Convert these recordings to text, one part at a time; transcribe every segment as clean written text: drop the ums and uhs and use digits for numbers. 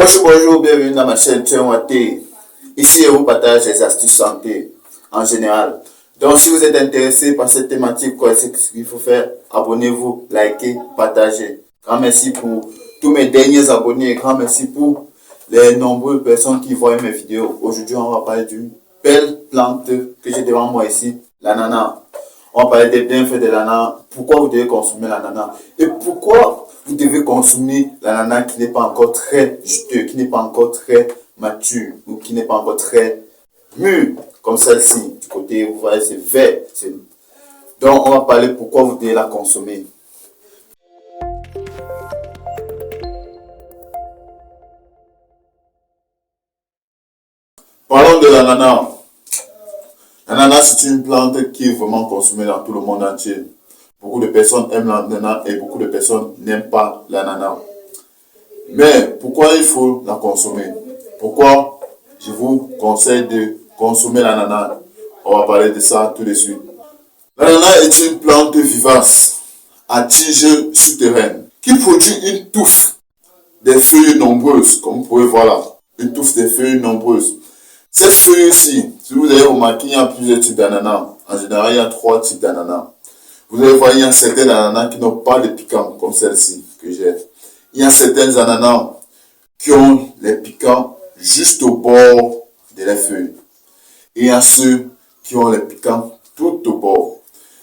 Bonjour, bienvenue dans ma chaîne Tchéouaté. Ici, je vous partage les astuces santé en général. Donc, si vous êtes intéressé par cette thématique, c'est ce qu'il faut faire. Abonnez-vous, likez, partagez. Grand merci pour tous mes derniers abonnés. Grand merci pour les nombreuses personnes qui voient mes vidéos. Aujourd'hui, on va parler d'une belle plante que j'ai devant moi ici, l'ananas. On va parler des bienfaits de l'ananas. Pourquoi vous devez consommer l'ananas et pourquoi vous devez consommer l'ananas qui n'est pas encore très juteux, qui n'est pas encore très mature ou qui n'est pas encore très mûr, comme celle-ci. Du côté, vous voyez, c'est vert. Donc, on va parler pourquoi vous devez la consommer. Parlons de l'ananas. L'ananas, c'est une plante qui est vraiment consommée dans tout le monde entier. Beaucoup de personnes aiment l'ananas et beaucoup de personnes n'aiment pas l'ananas. Mais pourquoi il faut la consommer? Pourquoi je vous conseille de consommer l'ananas? On va parler de ça tout de suite. L'ananas est une plante vivace à tige souterraine qui produit une touffe des feuilles nombreuses, comme vous pouvez voir là. Une touffe des feuilles nombreuses. Cette feuille-ci, si vous avez remarqué, il y a plusieurs types d'ananas. En général, il y a 3 types d'ananas. Vous allez voir, il y a certains ananas qui n'ont pas de piquants, comme celle-ci que j'ai. Il y a certains ananas qui ont les piquants juste au bord de la feuille. Et il y a ceux qui ont les piquants tout au bord.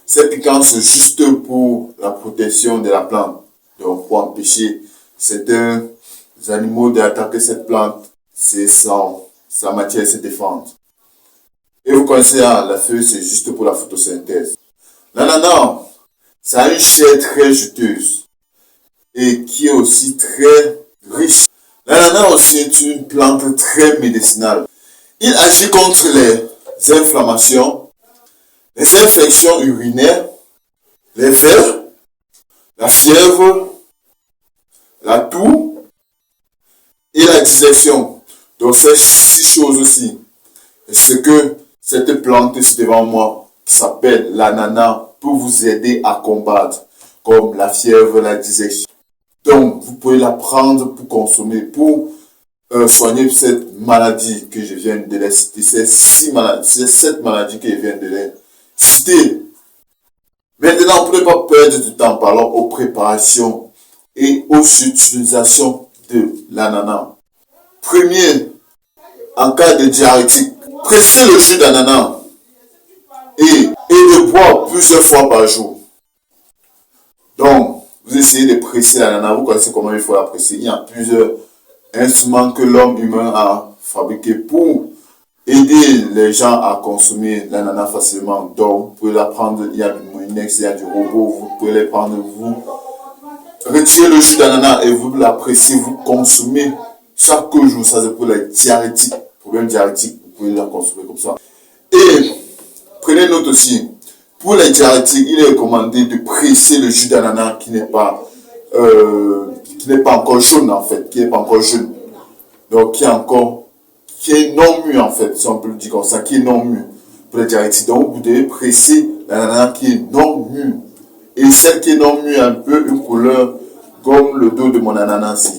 Ces piquants, c'est juste pour la protection de la plante. Donc, pour empêcher certains animaux d'attaquer cette plante, c'est sa matière se défendre. Et vous connaissez, la feuille, c'est juste pour la photosynthèse. L'ananas, ça a une chair très juteuse et qui est aussi très riche. L'ananas aussi est une plante très médicinale. Il agit contre les inflammations, les infections urinaires, les vers, la fièvre, la toux et la digestion. Donc ces 6 choses-ci, ce que cette plante ici devant moi, qui s'appelle l'ananas, peut vous aider à combattre, comme la fièvre, la digestion. Donc, vous pouvez la prendre pour consommer, pour soigner cette maladie que je viens de les citer, ces 7 maladies que je viens de les citer. Maintenant, pour ne pas perdre du temps, parlons aux préparations et aux utilisations de l'ananas. Premier, en cas de diarrhétique, pressez le jus d'ananas et le boire plusieurs fois par jour. Donc, vous essayez de presser l'ananas, vous connaissez comment il faut la presser. Il y a plusieurs instruments que l'homme humain a fabriqués pour aider les gens à consommer l'ananas facilement. Donc, vous pouvez la prendre, il y a du Moulinex, il y a du robot, vous pouvez les prendre, vous retirez le jus d'ananas et vous la pressez, vous consommez chaque jour. Ça, c'est pour les diarrhétiques, problème diarrhétique, vous pouvez la consommer comme ça. Et prenez note aussi, pour les diarrhétiques, il est recommandé de presser le jus d'ananas qui n'est pas encore jaune en fait, qui n'est pas encore jaune. Donc qui est non mûr en fait, si on peut le dire comme ça, qui est non mûr pour les diarrhétiques. Donc vous devez presser l'ananas qui est non mûr. Et celle qui est non mûr a un peu une couleur comme le dos de mon ananas.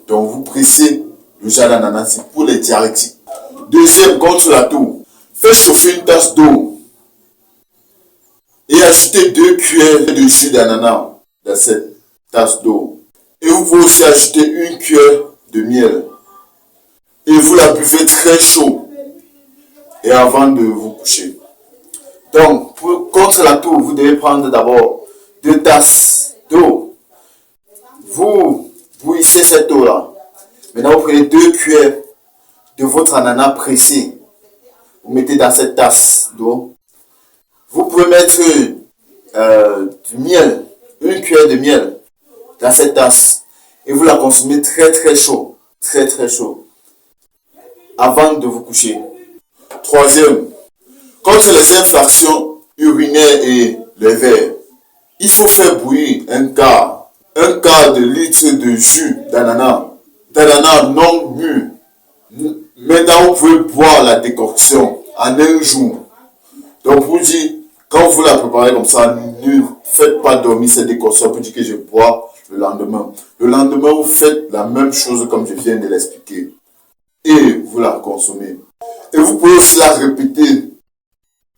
Donc vous pressez le jus d'ananas pour les diarrhétiques. Deuxième, contre la toux, faites chauffer une tasse d'eau et ajoutez 2 cuillères de jus d'ananas dans cette tasse d'eau. Et vous pouvez aussi ajouter 1 cuillère de miel. Et vous la buvez très chaud et avant de vous coucher. Donc, contre la toux, vous devez prendre d'abord 2 tasses d'eau. Vous bouillissez cette eau-là. Maintenant, vous prenez 2 cuillères de votre ananas pressé. Vous mettez dans cette tasse d'eau. Vous pouvez mettre du miel, 1 cuillère de miel dans cette tasse. Et vous la consommez très très chaud. Très très chaud. Avant de vous coucher. Troisième, contre les infections urinaires et les vers, il faut faire bouillir un quart de litre de jus d'ananas non mûr. Maintenant, vous pouvez boire la décoction en 1 jour. Donc, vous dites, quand vous la préparez comme ça, ne faites pas dormir cette décoction pour dire que je bois le lendemain. Le lendemain, vous faites la même chose comme je viens de l'expliquer. Et vous la consommez. Et vous pouvez aussi la répéter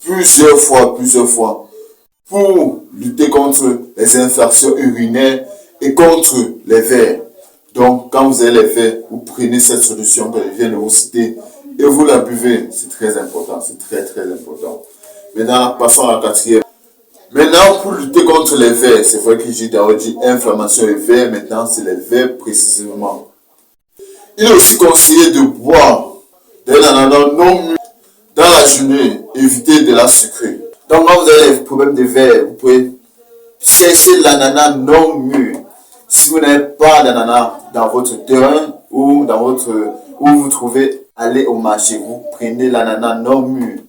plusieurs fois, pour lutter contre les infections urinaires et contre les vers. Donc, quand vous avez les vers, vous prenez cette solution que je viens de vous citer et vous la buvez. C'est très important, c'est très très important. Maintenant, passons à la quatrième. Maintenant, pour lutter contre les vers, c'est vrai que j'ai d'abord dit inflammation et vers, maintenant c'est les vers précisément. Il est aussi conseillé de boire des ananas non mûrs dans la journée, éviter de la sucrer. Donc, quand vous avez des problèmes de vers, vous pouvez chercher l'ananas non mûr. Si vous n'avez pas d'ananas dans votre terrain ou dans votre où vous trouvez, allez au marché, vous prenez l'ananas non mûr.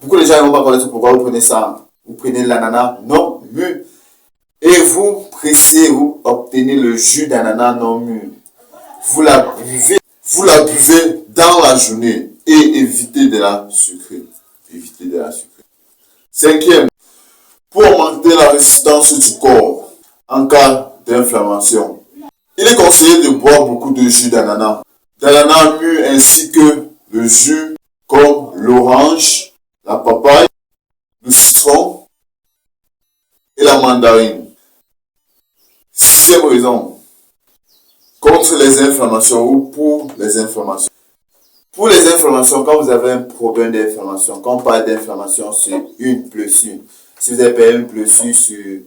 Beaucoup de gens ne vont pas connaître pourquoi vous prenez ça. Vous prenez l'ananas non mûr et vous pressez, vous obtenez le jus d'ananas non mûr. Vous la buvez dans la journée et évitez de la sucrer. Évitez de la sucrer. Cinquième, pour augmenter la résistance du corps en cas d'inflammation, il est conseillé de boire beaucoup de jus d'ananas mûr ainsi que le jus comme l'orange, la papaye, le citron et la mandarine. Sixième raison, contre les inflammations ou pour les inflammations. Pour les inflammations, quand vous avez un problème d'inflammation, quand on parle d'inflammation, c'est une blessure. Si vous avez une blessure sur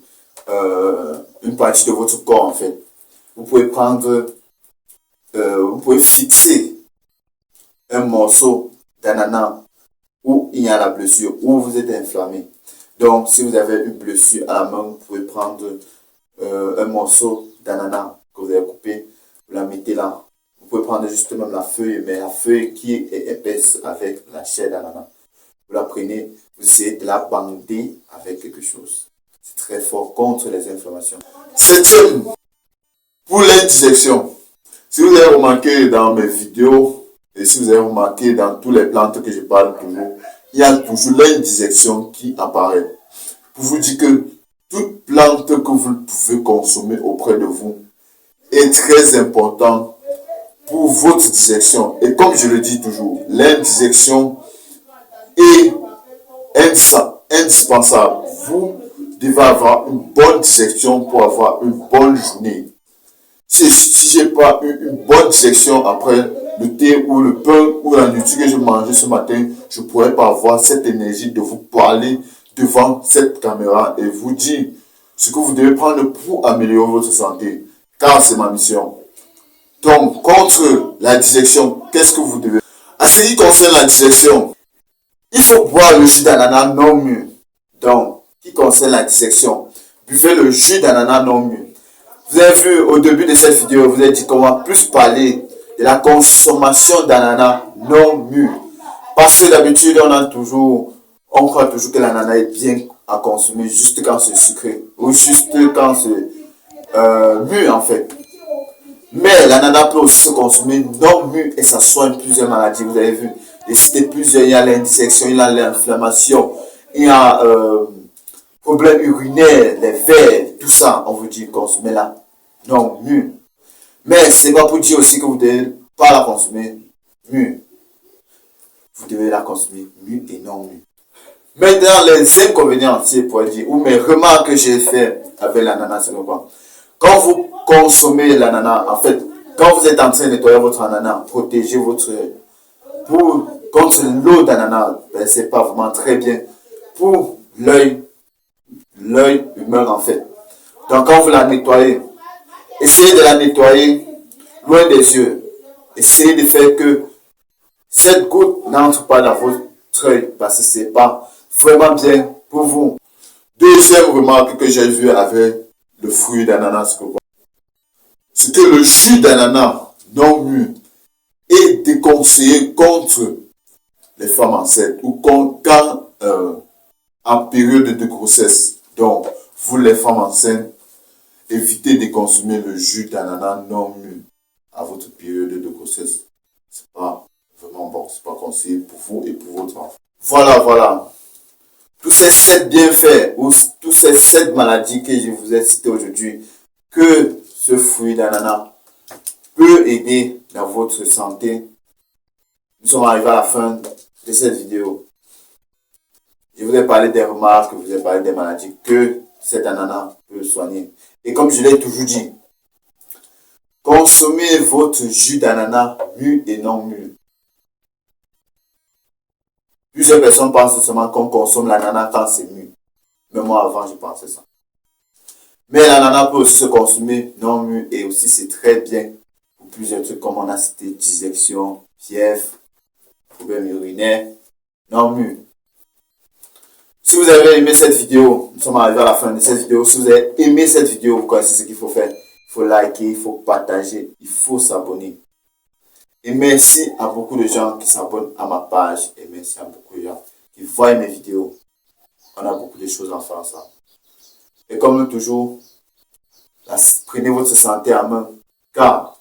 une partie de votre corps, en fait, vous pouvez fixer un morceau d'ananas où il y a la blessure, où vous êtes inflammé. Donc, si vous avez une blessure à la main, vous pouvez prendre un morceau d'ananas que vous avez coupé, vous la mettez là. Vous pouvez prendre juste même la feuille, mais la feuille qui est épaisse avec la chair d'ananas. Vous la prenez, vous essayez de la bander avec quelque chose. C'est très fort contre les inflammations. Septième, pour l'indigestion. Si vous avez remarqué dans mes vidéos, et si vous avez remarqué dans toutes les plantes que je parle toujours, il y a toujours l'indigestion qui apparaît. Pour vous dire que toute plante que vous pouvez consommer auprès de vous est très importante pour votre digestion. Et comme je le dis toujours, l'indigestion est indispensable. Vous devez avoir une bonne digestion pour avoir une bonne journée. Si je n'ai pas eu une bonne digestion après le thé ou le pain ou la nourriture que j'ai mangé ce matin, je ne pourrais pas avoir cette énergie de vous parler devant cette caméra et vous dire ce que vous devez prendre pour améliorer votre santé. Car c'est ma mission. Donc, contre la digestion, qu'est-ce que vous devez faire? En ce qui concerne la digestion, il faut boire le jus d'ananas non mûr. Donc, qui concerne la digestion, buvez le jus d'ananas non mûr. Vous avez vu au début de cette vidéo, vous avez dit qu'on va plus parler de la consommation d'ananas non mûr. Parce que d'habitude, on croit toujours que l'ananas est bien à consommer juste quand c'est sucré. Ou juste quand c'est mûr en fait. Mais l'ananas peut aussi se consommer non mûr et ça soigne plusieurs maladies. Vous avez vu, j'ai cité plusieurs. Il y a l'indigestion, il y a l'inflammation, il y a problème urinaire, les vers, tout ça. On vous dit consommer la non mûr. Mais c'est pas pour dire aussi que vous ne devez pas la consommer mûr. Vous devez la consommer mûr et non mûr. Maintenant, les inconvénients, c'est pour dire, ou mes remarques que j'ai fait avec l'ananas, c'est quoi? Quand vous consommez l'ananas, en fait, quand vous êtes en train de nettoyer votre ananas, protégez votre contre l'eau d'ananas, ben, c'est pas vraiment très bien pour l'œil humain en fait. Donc quand vous la nettoyez, essayez de la nettoyer loin des yeux. Essayez de faire que cette goutte n'entre pas dans votre œil parce que c'est pas vraiment bien pour vous. Deuxième remarque que j'ai vue avec le fruit d'ananas, c'est que le jus d'ananas non mûr est déconseillé contre les femmes enceintes ou quand en période de grossesse. Donc, vous les femmes enceintes, évitez de consommer le jus d'ananas non mûr à votre période de grossesse. C'est pas vraiment bon, c'est pas conseillé pour vous et pour votre enfant. Voilà. Tous ces 7 bienfaits ou tous ces 7 maladies que je vous ai citées aujourd'hui que ce fruit d'ananas peut aider dans votre santé. Nous sommes arrivés à la fin de cette vidéo. Je vous ai parlé des remarques, je vous ai parlé des maladies que cet ananas peut soigner. Et comme je l'ai toujours dit, consommez votre jus d'ananas mûr et non mûr. Plusieurs personnes pensent seulement qu'on consomme l'ananas quand c'est mûr. Mais moi avant, je pensais ça. Mais l'ananas peut aussi se consommer non mûr et aussi c'est très bien pour plusieurs trucs comme on a cité dissection, fièvre, problème urinaire, non mûr. Si vous avez aimé cette vidéo, nous sommes arrivés à la fin de cette vidéo. Si vous avez aimé cette vidéo, vous connaissez ce qu'il faut faire. Il faut liker, il faut partager, il faut s'abonner. Et merci à beaucoup de gens qui s'abonnent à ma page. Et merci à beaucoup de gens qui voient mes vidéos. On a beaucoup de choses à faire ensemble. Et comme toujours, prenez votre santé en main, car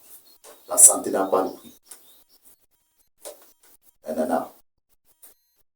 la santé n'a pas de prix. Nanana.